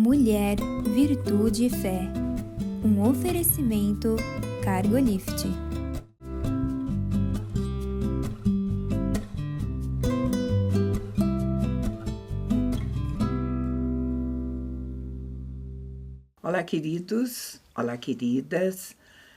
Mulher, Virtude e Fé. Um oferecimento Cargolift. Olá, queridos, olá, queridas.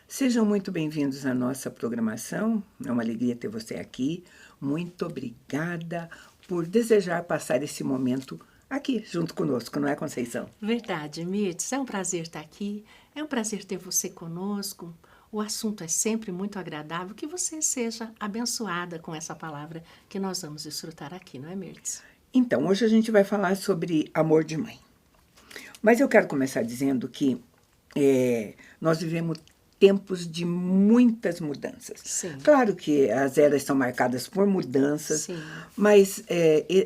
Sejam muito bem-vindos à nossa programação. É uma alegria ter você aqui. Muito obrigada por desejar passar esse momento aqui, junto conosco, não é, Conceição? Verdade, Mirtz. É um prazer estar aqui. É um prazer ter você conosco. O assunto é sempre muito agradável. Que você seja abençoada com essa palavra que nós vamos desfrutar aqui, não é, Mirtz? Então, hoje a gente vai falar sobre amor de mãe. Mas eu quero começar dizendo que nós vivemos tempos de muitas mudanças. Sim. Claro que as eras são marcadas por mudanças, Sim. mas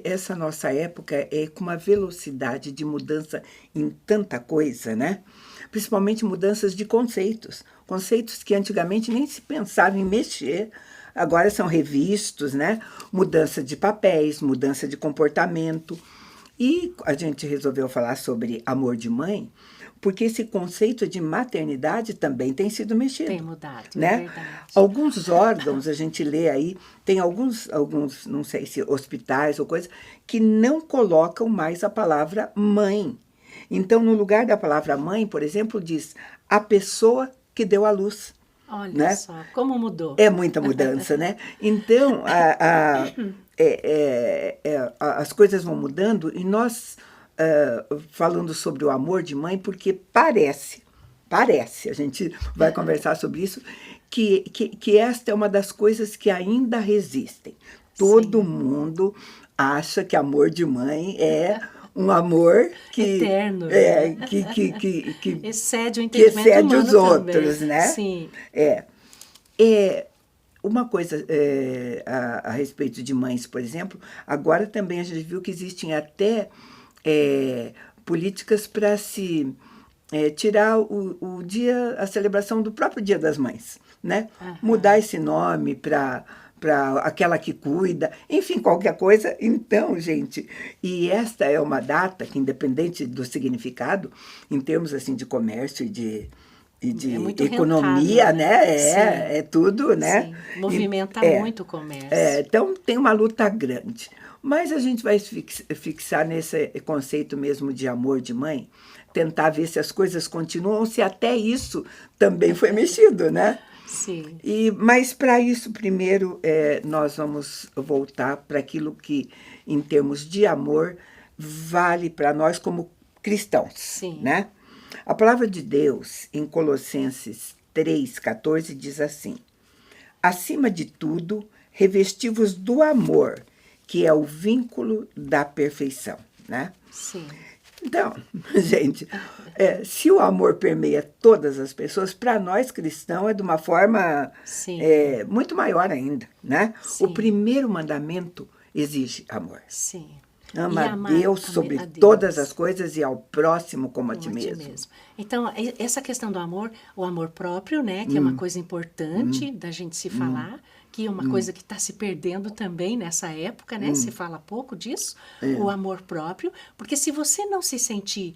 essa nossa época é com uma velocidade de mudança em tanta coisa, né? Principalmente mudanças de conceitos. Conceitos que antigamente nem se pensava em mexer, agora são revistos, né? Mudança de papéis, mudança de comportamento. E a gente resolveu falar sobre amor de mãe, porque esse conceito de maternidade também tem sido mexido. Tem mudado, né? é verdade. Alguns órgãos, a gente lê aí, tem alguns, não sei se hospitais ou coisa, que não colocam mais a palavra mãe. Então, no lugar da palavra mãe, por exemplo, diz a pessoa que deu à luz. Olha, né? só, como mudou. É muita mudança, né? Então, as coisas vão mudando e nós falando sobre o amor de mãe, porque parece, a gente vai conversar sobre isso, que esta é uma das coisas que ainda resistem. Todo Sim. mundo acha que amor de mãe é um amor que eterno, que excede o que entendimento excede humano os outros, também. né? Sim. Uma coisa a respeito de mães, por exemplo, agora também a gente viu que existem até políticas para se tirar o dia, a celebração do próprio Dia das Mães, né? Aham. Mudar esse nome para aquela que cuida, enfim, qualquer coisa. Então, gente, e esta é uma data que, independente do significado, em termos assim de comércio e de É muito economia, rentável, né? Sim. É tudo, né? Sim. Movimenta muito o comércio. Então, tem uma luta grande. Mas a gente vai fixar nesse conceito mesmo de amor de mãe, tentar ver se as coisas continuam, se até isso também foi mexido, né? Sim. Mas, para isso, primeiro, nós vamos voltar para aquilo que, em termos de amor, vale para nós como cristãos. Sim. Né? A palavra de Deus, em Colossenses 3,14, diz assim: acima de tudo, revesti-vos do amor, que é o vínculo da perfeição. Né? Sim. Então, gente, se o amor permeia todas as pessoas, para nós cristãos é de uma forma muito maior ainda, né? Sim. O primeiro mandamento exige amor. Sim. Ama a amar Deus sobre a Deus. todas as coisas e ao próximo como a ti Como a ti mesmo. mesmo. Então, essa questão do amor, o amor próprio, né, que é uma coisa importante da gente se falar, que é uma coisa que está se perdendo também nessa época, né? Se fala pouco disso, o amor próprio, porque se você não se sentir,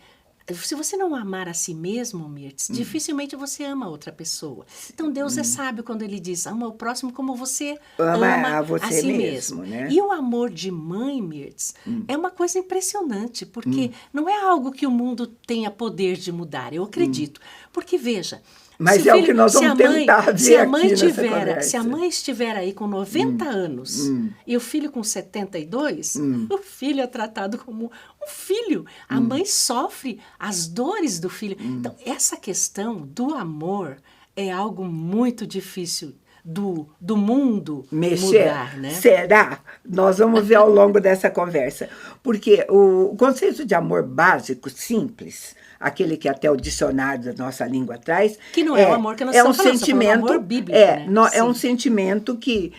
se você não amar a si mesmo, Mirtz, dificilmente você ama outra pessoa. Então Deus é sábio quando Ele diz, ama o próximo como você ama a você a si mesmo, né? E o amor de mãe, Mirtz, é uma coisa impressionante, porque não é algo que o mundo tenha poder de mudar, eu acredito. Porque, veja, mas se é o que nós vamos tentar ver aqui nessa conversa. Se a mãe estiver aí com 90 anos e o filho com 72, o filho é tratado como um filho. A mãe sofre as dores do filho. Então, essa questão do amor é algo muito difícil do mundo mudar, né? Será? Nós vamos ver ao longo dessa conversa. Porque o conceito de amor básico, simples, aquele que até o dicionário da nossa língua traz... Que não é o amor que nós estamos falando, sentimento, é o amor bíblico, né? É um sentimento que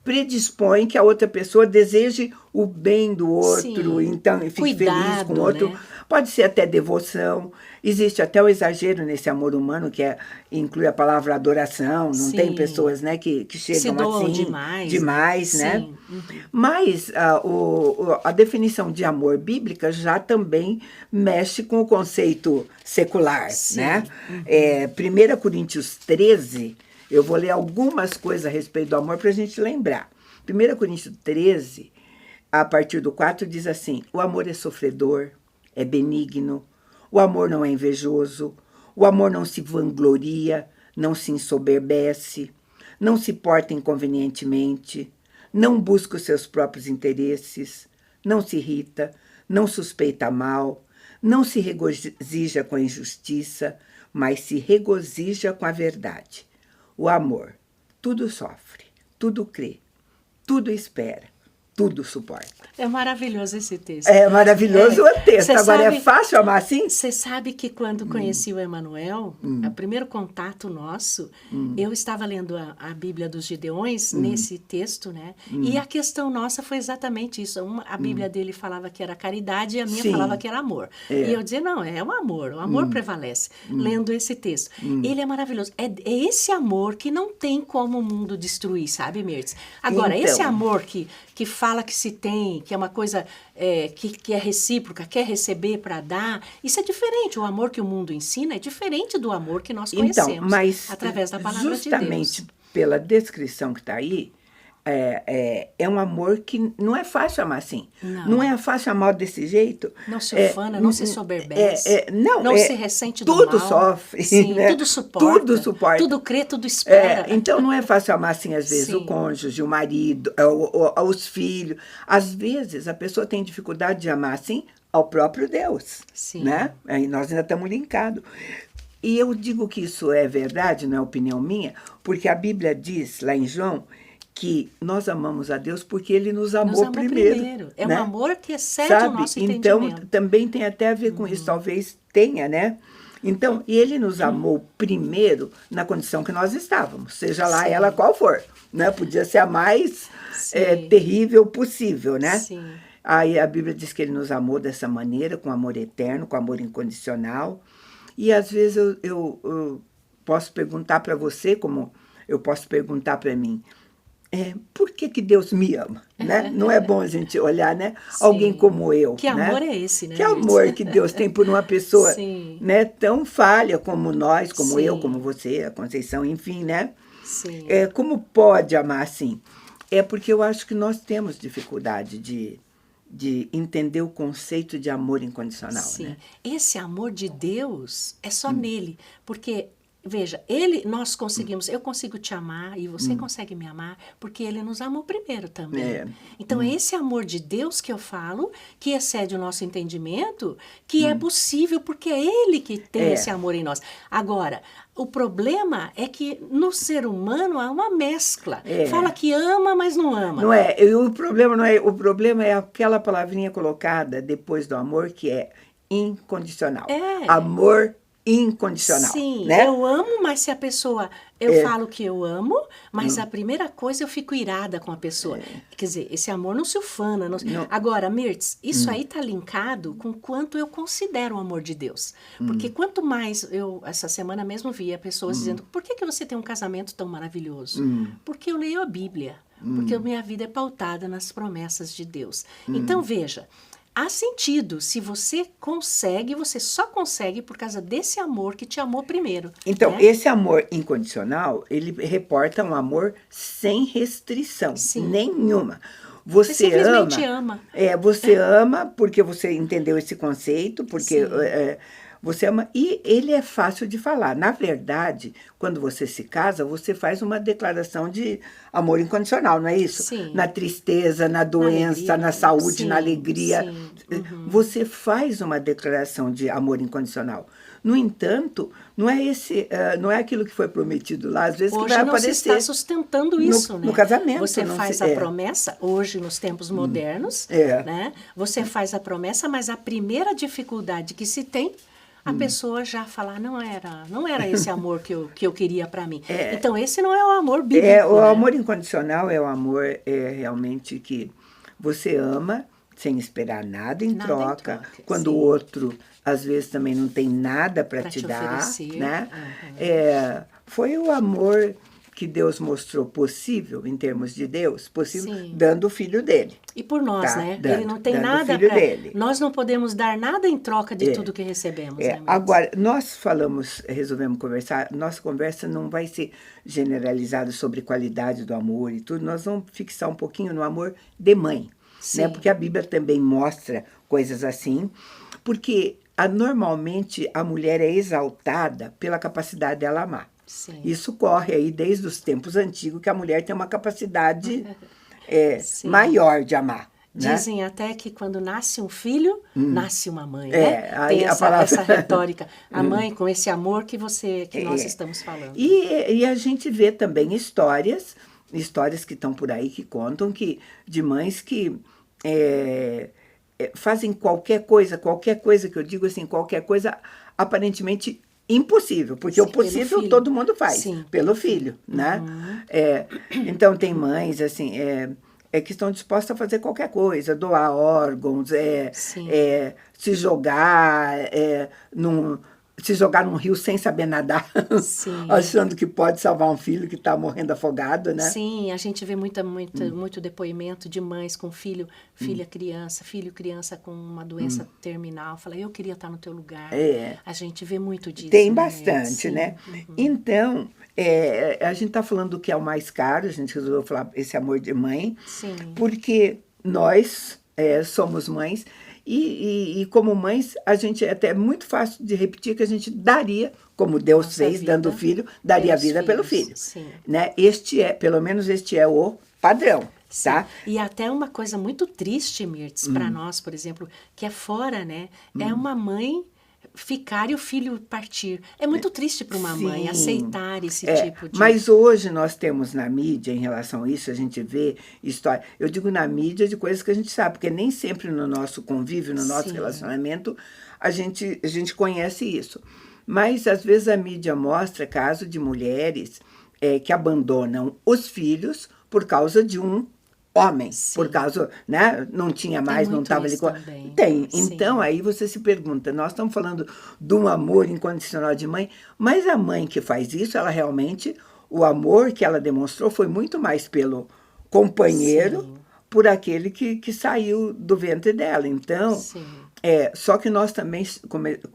predispõe que a outra pessoa deseje o bem do outro, Sim. então fique Cuidado, feliz com o outro. Né? Pode ser até devoção. Existe até o exagero nesse amor humano, inclui a palavra adoração. Não Sim. tem pessoas, né, que chegam Se doam assim demais, né? Sim. Mas a definição de amor bíblica já também mexe com o conceito secular, Sim. né? 1 Coríntios 13, eu vou ler algumas coisas a respeito do amor para a gente lembrar. 1 Coríntios 13, a partir do 4, diz assim: o amor é sofredor, é benigno, o amor não é invejoso, o amor não se vangloria, não se ensoberbece, não se porta inconvenientemente, não busca os seus próprios interesses, não se irrita, não suspeita mal, não se regozija com a injustiça, mas se regozija com a verdade. O amor tudo sofre, tudo crê, tudo espera, tudo suporta. É maravilhoso esse texto. É maravilhoso o texto. Agora, sabe, é fácil amar assim? Você sabe que quando conheci o Emanuel, o primeiro contato nosso, eu estava lendo a Bíblia dos Gideões, nesse texto, né? E a questão nossa foi exatamente isso. A Bíblia dele falava que era caridade e a minha Sim. falava que era amor. E eu dizia, não, é o amor prevalece. Lendo esse texto. Ele é maravilhoso. É esse amor que não tem como o mundo destruir, sabe, Mirtz? Agora, Então. esse amor que fala que se tem, que é uma coisa que é recíproca, quer receber para dar, isso é diferente. O amor que o mundo ensina é diferente do amor que nós conhecemos através da palavra de Deus. Justamente pela descrição que está aí, é um amor que não é fácil amar assim. Não é fácil amar desse jeito. Não se ufana, não se soberbece, não se ressente do tudo mal. Sofre, Sim, né? Tudo suporta. Tudo crê, tudo espera. Então não é fácil amar assim, às vezes, Sim. o cônjuge, o marido, os filhos. Às vezes a pessoa tem dificuldade de amar assim ao próprio Deus. Sim. Né? Aí nós ainda estamos linkados. E eu digo que isso é verdade, não é opinião minha, porque a Bíblia diz, lá em João, que nós amamos a Deus porque Ele nos amou primeiro. É né? um amor que excede o nosso entendimento. Então, também tem até a ver com isso, talvez tenha, né? Então, Ele nos amou primeiro na condição que nós estávamos, seja lá ela qual for, né? Podia ser a mais terrível possível, né? Sim. Aí a Bíblia diz que Ele nos amou dessa maneira, com amor eterno, com amor incondicional. E às vezes eu posso perguntar para você, como eu posso perguntar para mim, por que Deus me ama? Né? Não é bom a gente olhar, né? Alguém como eu. Que amor é esse, né? Que amor que Deus tem por uma pessoa Sim. né, tão falha como nós, como Sim. eu, como você, a Conceição, enfim, né? Sim. Como pode amar assim? É porque eu acho que nós temos dificuldade de entender o conceito de amor incondicional. Sim. Né? Esse amor de Deus é só nele, porque veja, nós conseguimos, eu consigo te amar e você consegue me amar, porque Ele nos amou primeiro também. Então, é esse amor de Deus que eu falo, que excede o nosso entendimento, que é possível, porque é Ele que tem esse amor em nós. Agora, o problema é que no ser humano há uma mescla. Fala que ama, mas não ama. Não é, o problema não é, o problema é aquela palavrinha colocada depois do amor que é incondicional. Amor incondicional. Sim, né? Eu amo, mas se a pessoa... Eu falo que eu amo, mas a primeira coisa eu fico irada com a pessoa. Quer dizer, esse amor não se ufana. Não... Agora, Mirtz, isso aí está linkado com quanto eu considero o amor de Deus. Porque quanto mais essa semana mesmo via pessoas dizendo, por que você tem um casamento tão maravilhoso? Porque eu leio a Bíblia. Porque a minha vida é pautada nas promessas de Deus. Então, veja... Há sentido, se você consegue, você só consegue por causa desse amor que te amou primeiro. Então, né? Esse amor incondicional, ele reporta um amor sem restrição nenhuma. Você simplesmente ama. Você ama porque você entendeu esse conceito, porque você ama, e ele é fácil de falar. Na verdade, quando você se casa, você faz uma declaração de amor incondicional, não é isso? Sim. Na tristeza, na doença, na saúde, na alegria. Você faz uma declaração de amor incondicional. No entanto, não é aquilo que foi prometido lá, às vezes hoje que vai aparecer. Hoje não se está sustentando isso, né? No casamento. Você faz a promessa, hoje nos tempos modernos, né? Você faz a promessa, mas a primeira dificuldade que se tem, a pessoa já fala, não era esse amor que eu queria para mim. Então, esse não é o amor bíblico. O amor incondicional é o amor realmente que você ama sem esperar nada em Nada em troca, troca, quando sim. o outro, às vezes, também não tem nada para Pra te te dar, oferecer. né? Aham. Foi o amor que Deus mostrou possível, em termos de Deus, possível, Sim. dando o filho dele. E por nós, Tá, né? Ele não tem dando o nada filho para. dele. Nós não podemos dar nada em troca de tudo que recebemos, né, Mirtz? Agora, nós resolvemos conversar, nossa conversa não vai ser generalizada sobre qualidade do amor e tudo, nós vamos fixar um pouquinho no amor de mãe, né? Sim. Porque a Bíblia também mostra coisas assim, porque normalmente a mulher é exaltada pela capacidade dela amar. Sim. Isso corre aí desde os tempos antigos, que a mulher tem uma capacidade Sim. maior de amar. Né? Dizem até que quando nasce um filho, nasce uma mãe, É, né? aí Tem a palavra- essa retórica. A mãe com esse amor que nós estamos falando. E a gente vê também histórias que estão por aí, que contam de mães que fazem qualquer coisa que eu digo assim, qualquer coisa aparentemente impossível, porque Sim, o possível pelo todo filho. mundo faz, Sim, pelo filho, né? Então tem mães assim que estão dispostas a fazer qualquer coisa, doar órgãos, Sim. se jogar num rio sem saber nadar, Sim. achando que pode salvar um filho que está morrendo afogado, né? Sim, a gente vê muito depoimento de mães com filho criança com uma doença terminal. Fala, eu queria estar no teu lugar. A gente vê muito disso. Tem né? bastante, Sim. né? Então, a gente está falando do que é o mais caro, a gente resolveu falar esse amor de mãe, Sim. porque nós somos mães e como mães, a gente é muito fácil de repetir que a gente daria, como Deus Nossa fez, vida dando o filho, daria a pelos vida pelo filhos, filho. sim. Né? Pelo menos este é o padrão, Sim. tá? E até uma coisa muito triste, Mirtz, para nós, por exemplo, que é fora, né? É uma mãe ficar e o filho partir. É muito triste para uma mãe Sim. aceitar esse tipo de... Mas hoje nós temos na mídia, em relação a isso, a gente vê história. Eu digo na mídia de coisas que a gente sabe, porque nem sempre no nosso convívio, no nosso Sim. relacionamento, a gente conhece isso. Mas às vezes a mídia mostra casos de mulheres que abandonam os filhos por causa de um homem, Sim. por causa, né? Não tinha mais, não muito estava ali. isso também. Tem. Sim. Então, aí você se pergunta, nós estamos falando de um amor incondicional de mãe, mas a mãe que faz isso, ela realmente, o amor que ela demonstrou foi muito mais pelo companheiro, Sim. por aquele que saiu do ventre dela. Então, Sim. só que nós também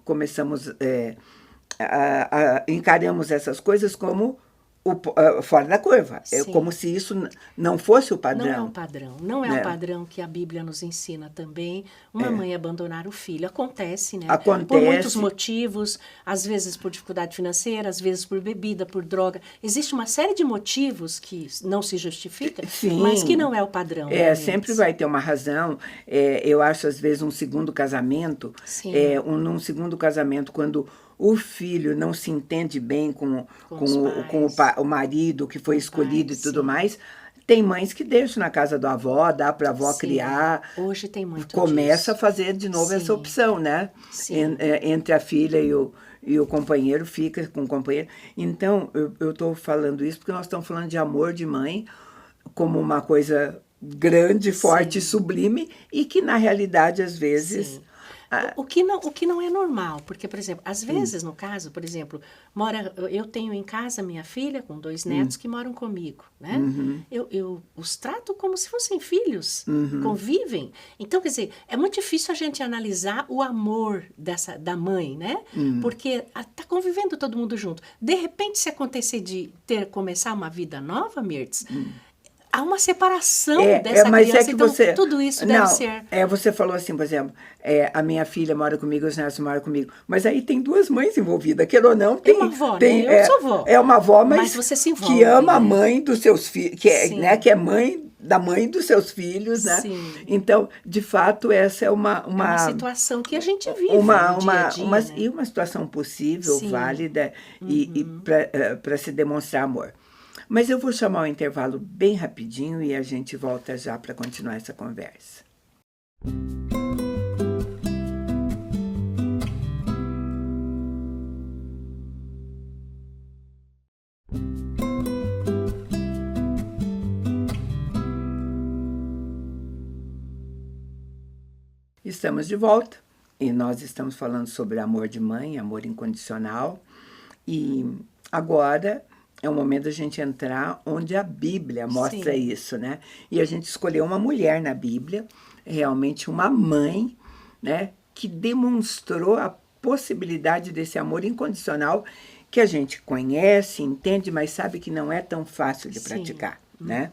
começamos, encaramos essas coisas como fora da curva. É Sim. como se isso não fosse o padrão. Não é um padrão. Não é um padrão que a Bíblia nos ensina também. Uma mãe abandonar o filho. Acontece, né? Acontece. Por muitos motivos. Às vezes por dificuldade financeira, às vezes por bebida, por droga. Existe uma série de motivos que não se justifica, Sim. mas que não é o padrão. né, Sempre Mirtz? vai ter uma razão. Eu acho, às vezes, um segundo casamento. Sim. Num segundo casamento, quando o filho não se entende bem com o marido que foi escolhido pais, e tudo sim. mais, tem mães que deixam na casa da avó, dá para a avó Sim. criar. Hoje tem muito Começa disso. a fazer de novo essa Sim. opção, né? Sim. Entre a filha e o companheiro, fica com o companheiro. Então, eu estou falando isso porque nós estamos falando de amor de mãe como uma coisa grande, forte, sublime, e que, na realidade, às vezes... Sim. O que não é normal, porque, por exemplo, às vezes, no caso, por exemplo, eu tenho em casa minha filha com 2 netos que moram comigo, né? Eu os trato como se fossem filhos, convivem. Então, quer dizer, é muito difícil a gente analisar o amor da mãe, né? Porque tá convivendo todo mundo junto. De repente, se acontecer de começar uma vida nova, Mirtz, há uma separação dessa mas criança, que então você, tudo isso deve ser... Você falou assim, por exemplo, a minha filha mora comigo, os netos moram comigo, mas aí tem 2 mães envolvidas, quer ou não, tem... É uma avó, né? Eu sou avó. É uma avó, mas você se envolve, que ama a né? mãe dos seus filhos, que é mãe da mãe dos seus filhos, né? Sim. Então, de fato, essa é uma situação que a gente vive no dia a dia, né? E uma situação possível, Sim. válida, e para se demonstrar amor. Mas eu vou chamar um intervalo bem rapidinho e a gente volta já para continuar essa conversa. Estamos de volta e nós estamos falando sobre amor de mãe, amor incondicional. E agora é o momento da gente entrar onde a Bíblia mostra Sim. isso, né? E a gente escolheu uma mulher na Bíblia, realmente uma mãe, né? Que demonstrou a possibilidade desse amor incondicional que a gente conhece, entende, mas sabe que não é tão fácil de Sim. praticar, né?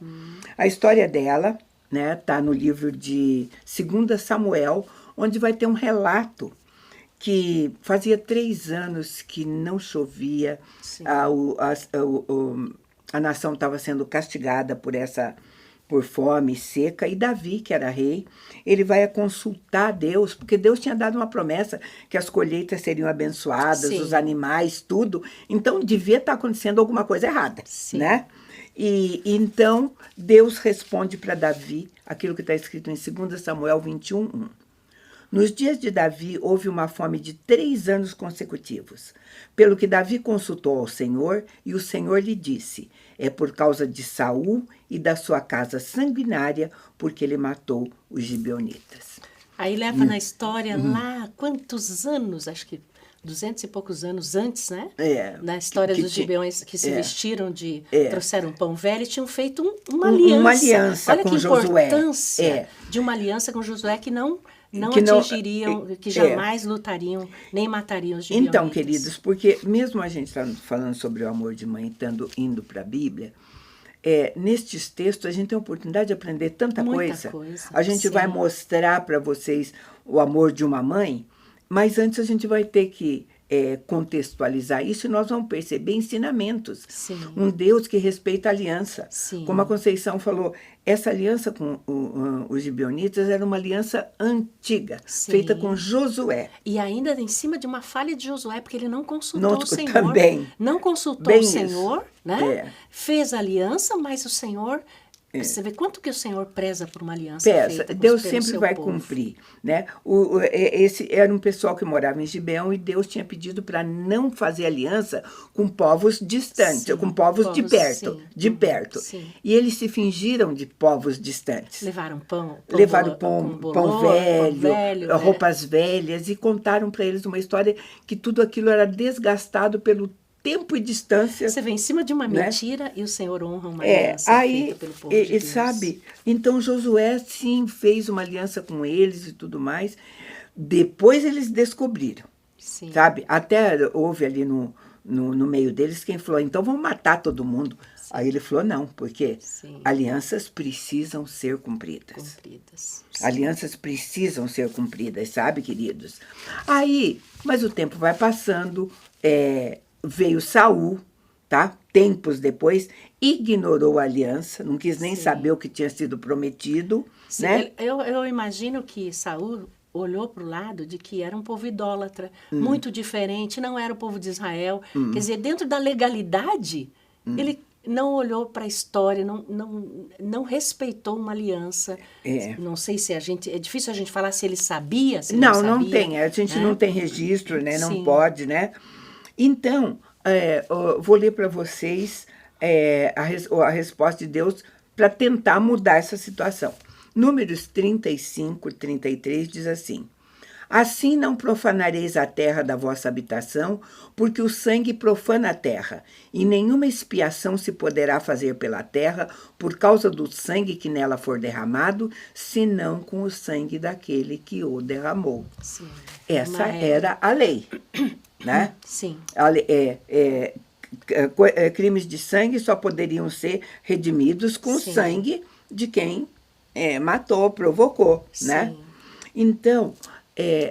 A história dela, né, tá no livro de 2 Samuel, onde vai ter um relato que fazia 3 anos que não chovia, Sim. a nação estava sendo castigada por fome e seca, e Davi, que era rei, ele vai consultar Deus, porque Deus tinha dado uma promessa que as colheitas seriam abençoadas, Sim. os animais, tudo. Então, devia estar acontecendo alguma coisa errada, Sim. né? E então, Deus responde para Davi aquilo que está escrito em 2 Samuel 21:1. Nos dias de Davi, houve uma fome de 3 anos consecutivos, pelo que Davi consultou ao Senhor, e o Senhor lhe disse: é por causa de Saul e da sua casa sanguinária, porque ele matou os gibeonitas. Aí leva na história lá, quantos anos, acho que 200 e poucos anos antes, né? Na história dos gibeões que se vestiram trouxeram pão velho e tinham feito uma aliança. Uma aliança Olha com que Josué. importância de uma aliança com Josué que não atingiriam, que jamais lutariam, nem matariam os gibeonitas. Então, queridos, porque mesmo a gente está falando sobre o amor de mãe, indo para a Bíblia, nestes textos a gente tem a oportunidade de aprender tanta Muita coisa. A gente sim. vai mostrar para vocês o amor de uma mãe, mas antes a gente vai ter que contextualizar isso e nós vamos perceber ensinamentos. Sim. Um Deus que respeita a aliança. Sim. Como a Conceição falou, essa aliança com os gibeonitas era uma aliança antiga, Sim. feita com Josué. E ainda em cima de uma falha de Josué, porque ele não consultou o Senhor. Também. Não consultou Bem o Senhor, isso. né? Fez a aliança, mas o Senhor... Você vê quanto que o Senhor preza por uma aliança feita Deus pelo sempre seu vai povo. cumprir, né? Esse era um pessoal que morava em Gibeão e Deus tinha pedido para não fazer aliança com povos distantes, Sim, com povos de perto, sim. de perto. Sim. E eles se fingiram de povos distantes. Levaram pão velho, roupas velhas e contaram para eles uma história que tudo aquilo era desgastado pelo tempo e distância. Você vê em cima de uma mentira, e o Senhor honra uma aliança feita pelo povo de Deus. Sabe? Então Josué sim fez uma aliança com eles e tudo mais. Depois eles descobriram, Sim. sabe? Até houve ali no meio deles quem falou, então vamos matar todo mundo. Sim. Aí ele falou, não, porque alianças precisam ser cumpridas. Alianças precisam ser cumpridas, sabe, queridos? Aí, mas o tempo vai passando, veio Saul, tá? Tempos depois, ignorou a aliança, não quis nem saber o que tinha sido prometido, né? Eu imagino que Saul olhou para o lado de que era um povo idólatra, muito diferente, não era o povo de Israel. Quer dizer, dentro da legalidade, ele não olhou para a história, não respeitou uma aliança. Não sei se é difícil a gente falar se ele sabia, se não sabia. Não tem, a gente não tem registro, né? Não pode, né? Então, vou ler para vocês a resposta de Deus para tentar mudar essa situação. Números 35, 33 diz assim: assim não profanareis a terra da vossa habitação, porque o sangue profana a terra, e nenhuma expiação se poderá fazer pela terra por causa do sangue que nela for derramado, senão com o sangue daquele que o derramou. Sim. Essa era a lei. Né? Sim. Crimes de sangue só poderiam ser redimidos com o sangue de quem matou, provocou, né? Então,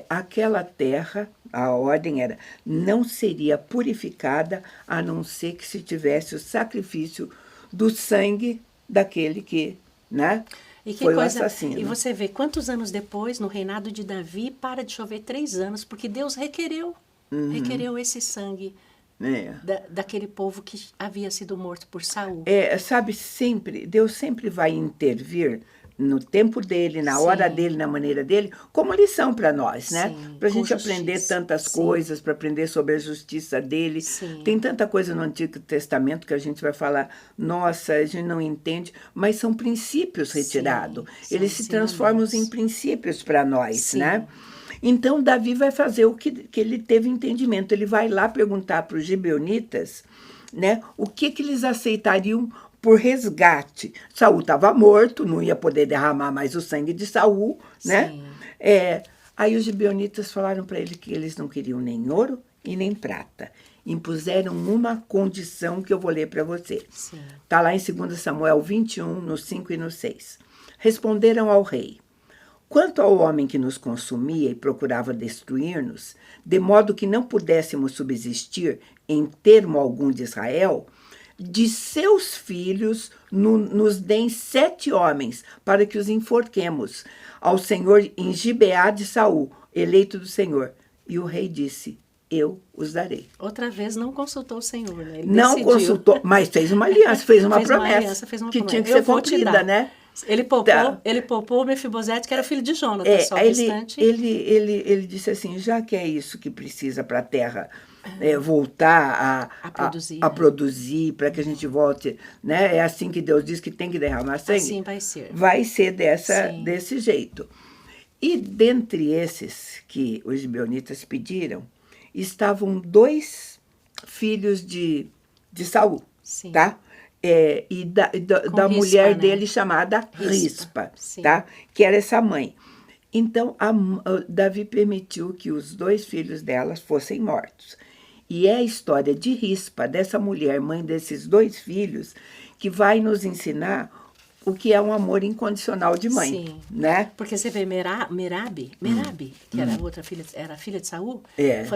aquela terra, a ordem era, não seria purificada a não ser que se tivesse o sacrifício do sangue daquele que, né? E que foi coisa, o assassino. E você vê quantos anos depois, no reinado de Davi, para de chover 3 anos, porque Deus requereu esse sangue daquele povo que havia sido morto por Saul. Sabe, Deus sempre vai intervir no tempo dele, na hora dele, na maneira dele, como lição para nós, né? Para a gente aprender tantas coisas, para aprender sobre a justiça dele. Tem tanta coisa no Antigo Testamento que a gente vai falar, nossa, a gente não entende, mas são princípios retirados. Eles se transformam em princípios para nós, né? Então, Davi vai fazer o que ele teve entendimento. Ele vai lá perguntar para os gibeonitas, né, o que eles aceitariam por resgate. Saul estava morto, não ia poder derramar mais o sangue de Saul, né? Aí os gibeonitas falaram para ele que eles não queriam nem ouro e nem prata. Impuseram uma condição que eu vou ler para você. Está lá em 2 Samuel 21, no 5 e no 6. Responderam ao rei: quanto ao homem que nos consumia e procurava destruir-nos, de modo que não pudéssemos subsistir em termo algum de Israel, de seus filhos nos deem 7 homens, para que os enforquemos ao Senhor em Gibeá de Saul, eleito do Senhor. E o rei disse: eu os darei. Outra vez não consultou o Senhor, né? Ele não decidiu. Consultou, mas fez uma aliança, fez uma promessa que tinha que ser cumprida, né? Ele poupou o Mefibosete, que era filho de Jonathan, só ele disse assim, já que é isso que precisa para a terra voltar a produzir, para que a gente volte, né? É assim que Deus diz que tem que derramar sangue. Assim vai ser. Vai ser desse jeito. E dentre esses que os gibeonitas pediram, estavam 2 filhos de Saul, tá? E da mulher dele chamada Rispa, tá? Que era essa mãe. Então, Davi permitiu que os 2 filhos delas fossem mortos. E é a história de Rispa, dessa mulher, mãe desses 2 filhos, que vai nos ensinar o que é um amor incondicional de mãe, né? Porque você vê Merabi, que era outra filha, era filha de Saul,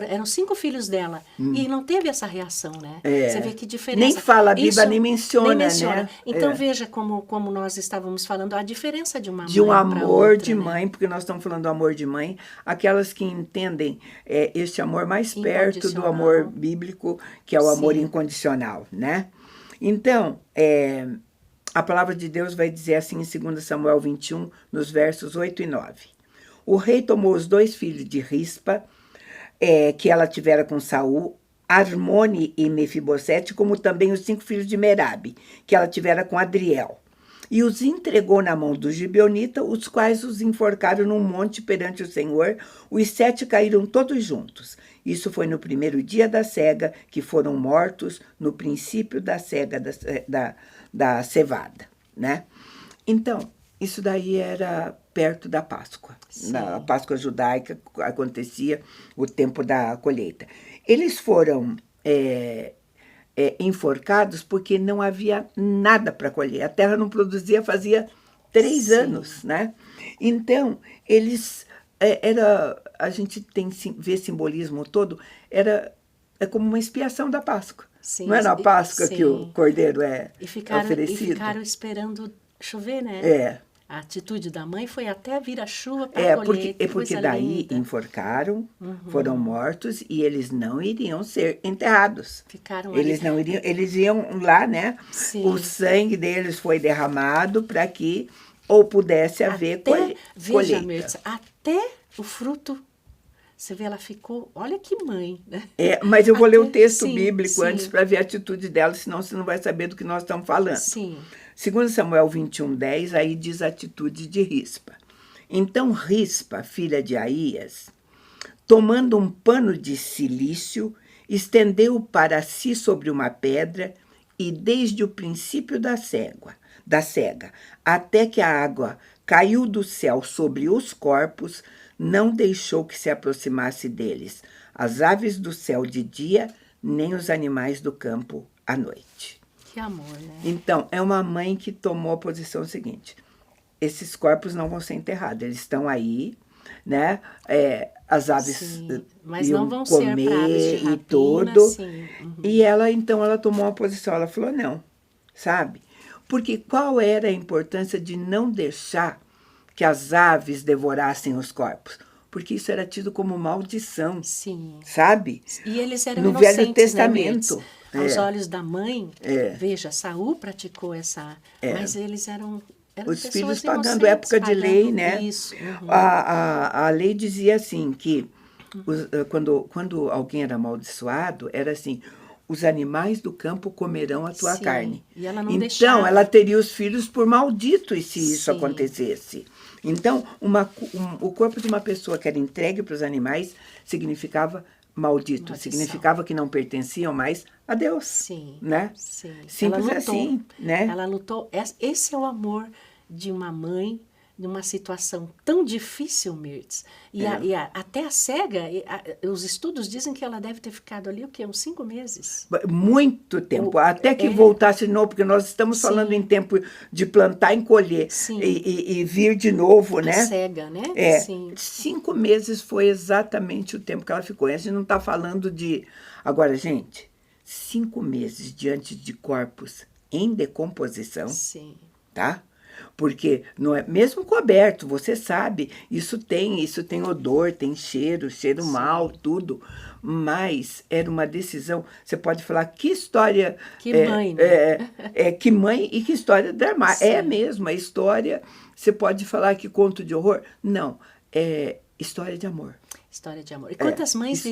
eram 5 filhos dela, e não teve essa reação, né? Você vê que diferença. Nem fala a Bíblia, nem menciona, né? Então veja como nós estávamos falando, a diferença de uma mãe de um amor outra, de né? mãe, porque nós estamos falando do amor de mãe, aquelas que entendem este amor mais perto do amor bíblico, que é o amor incondicional, né? Então, a palavra de Deus vai dizer assim em 2 Samuel 21, nos versos 8 e 9. O rei tomou os 2 filhos de Rispa, que ela tivera com Saul, Armone e Mefibosete, como também os 5 filhos de Merabi, que ela tivera com Adriel. E os entregou na mão dos gibeonitas, os quais os enforcaram num monte perante o Senhor. Os 7 caíram todos juntos. Isso foi no primeiro dia da cega, que foram mortos no princípio da cega da cevada, né? Então, isso daí era perto da Páscoa. Na Páscoa judaica acontecia o tempo da colheita. Eles foram enforcados porque não havia nada para colher. A terra não produzia fazia 3 anos, né? Então, eles... a gente vê simbolismo todo, é como uma expiação da Páscoa. Não é na Páscoa que o cordeiro oferecido? E ficaram esperando chover, né? A atitude da mãe foi até vir a chuva para colher. Porque daí enforcaram, foram mortos e eles não iriam ser enterrados. Eles não iriam, eles iam lá, né? O sangue deles foi derramado para que ou pudesse haver colheita. Veja, Mirtz, até o fruto, você vê, ela ficou, olha que mãe, né? Mas eu vou ler o texto bíblico antes para ver a atitude dela, senão você não vai saber do que nós estamos falando. Sim. 2 Samuel 21, 10, aí diz a atitude de Rispa. Então Rispa, filha de Aías, tomando um pano de cilício, estendeu-o para si sobre uma pedra e desde o princípio da cega, até que a água caiu do céu sobre os corpos, não deixou que se aproximasse deles as aves do céu de dia, nem os animais do campo à noite. Que amor, né? Então, é uma mãe que tomou a posição seguinte: esses corpos não vão ser enterrados, eles estão aí, né? As aves mas iam não vão comer ser para aves de rapina, e tudo. Sim. E ela tomou uma posição, ela falou não, sabe? Porque qual era a importância de não deixar que as aves devorassem os corpos? Porque isso era tido como maldição, sabe? E eles eram no inocentes, Velho Testamento. Né, aos olhos da mãe, veja, Saul praticou essa... Mas eles eram Eram os pessoas filhos pagando inocentes, época de lei, pagando né? isso. Uhum. A lei dizia assim, que quando alguém era amaldiçoado, era assim, os animais do campo comerão a tua Sim, carne. e ela não Então, deixava. ela teria os filhos por malditos se isso Sim. acontecesse. Então, o corpo de uma pessoa que era entregue para os animais significava maldito, Maldição. significava que não pertenciam mais a Deus. Sim, Né? sim. Simples Ela lutou, assim, né? Ela lutou. Esse é o amor de uma mãe numa situação tão difícil, Mirtz. Até a cega, os estudos dizem que ela deve ter ficado ali, o quê? Uns 5 meses. Muito tempo, até que voltasse de novo, porque nós estamos falando em tempo de plantar e colher e vir de novo, né? A cega, né? Sim. 5 meses foi exatamente o tempo que ela ficou. A gente não está falando de... Agora, gente, 5 meses diante de corpos em decomposição, Sim. tá? Porque não é, mesmo coberto, você sabe, isso tem odor, tem cheiro mau, tudo. Mas era uma decisão, você pode falar que história... Que mãe, né? Que mãe e que história dramática. É mesmo, a história, você pode falar que conto de horror? Não, é história de amor. História de amor. E quantas mães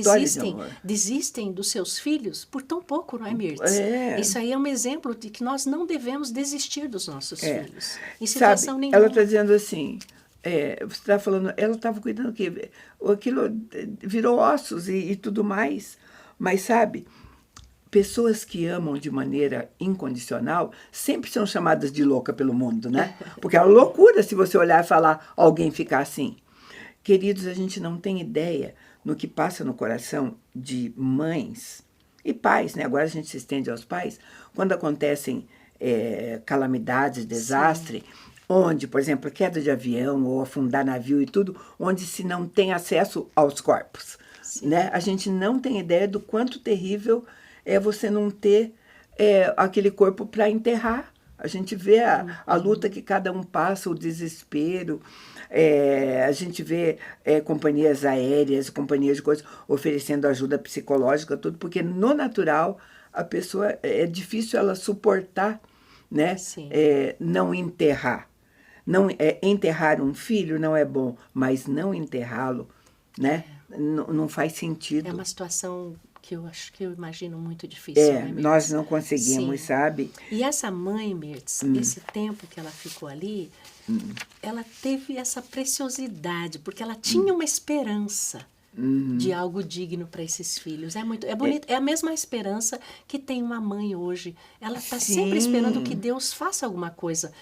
desistem dos seus filhos por tão pouco, não é, Mirtz? Isso aí é um exemplo de que nós não devemos desistir dos nossos filhos. Em situação nenhuma. Ela está dizendo assim, você está falando, ela estava cuidando que aquilo virou ossos e tudo mais. Mas, sabe, pessoas que amam de maneira incondicional sempre são chamadas de louca pelo mundo, né? Porque é uma loucura se você olhar e falar, alguém ficar assim. Queridos, a gente não tem ideia no que passa no coração de mães e pais, né? Agora a gente se estende aos pais, quando acontecem calamidades, desastre, onde, por exemplo, queda de avião ou afundar navio e tudo, onde se não tem acesso aos corpos, né? A gente não tem ideia do quanto terrível é você não ter aquele corpo para enterrar. A gente vê a luta que cada um passa, o desespero. A gente vê companhias aéreas, companhias de coisas oferecendo ajuda psicológica, tudo, porque no natural a pessoa é difícil ela suportar, né? Não enterrar. Não, enterrar um filho não é bom, mas não enterrá-lo, né? Não faz sentido. É uma situação que eu imagino muito difícil. Né, nós não conseguimos, sabe? E essa mãe, Mirtz, esse tempo que ela ficou ali, ela teve essa preciosidade, porque ela tinha uma esperança de algo digno para esses filhos. É bonito. É a mesma esperança que tem uma mãe hoje. Ela está sempre esperando que Deus faça alguma coisa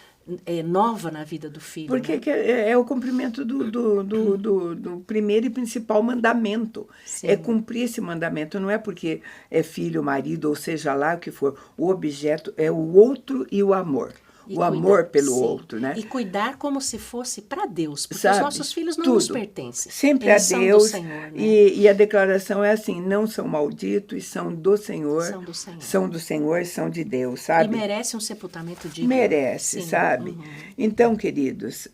nova na vida do filho. Porque né? é o cumprimento do primeiro e principal mandamento. É cumprir esse mandamento. Não é porque é filho, marido, ou seja lá o que for. O objeto é o outro e o amor. O amor pelo outro, né? E cuidar como se fosse para Deus, porque sabe, os nossos filhos não nos pertencem. Sempre eles a Deus. São do Senhor, né? E a declaração é assim, não são malditos, são do Senhor. São do Senhor. São do Senhor, são de Deus, sabe? E merece um sepultamento digno. Merece, sabe? Então, queridos,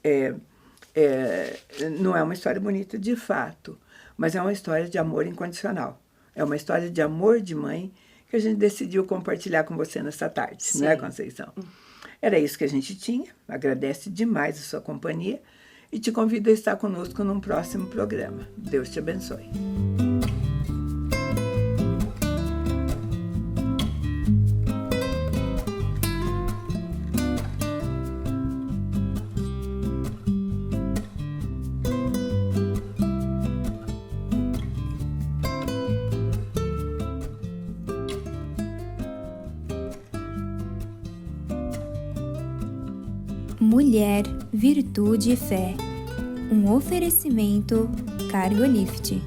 não é uma história bonita de fato, mas é uma história de amor incondicional. É uma história de amor de mãe que a gente decidiu compartilhar com você nessa tarde, não é, Conceição? Era isso que a gente tinha. Agradece demais a sua companhia e te convido a estar conosco num próximo programa. Deus te abençoe. Mulher, Virtude e Fé. Um oferecimento Cargolift.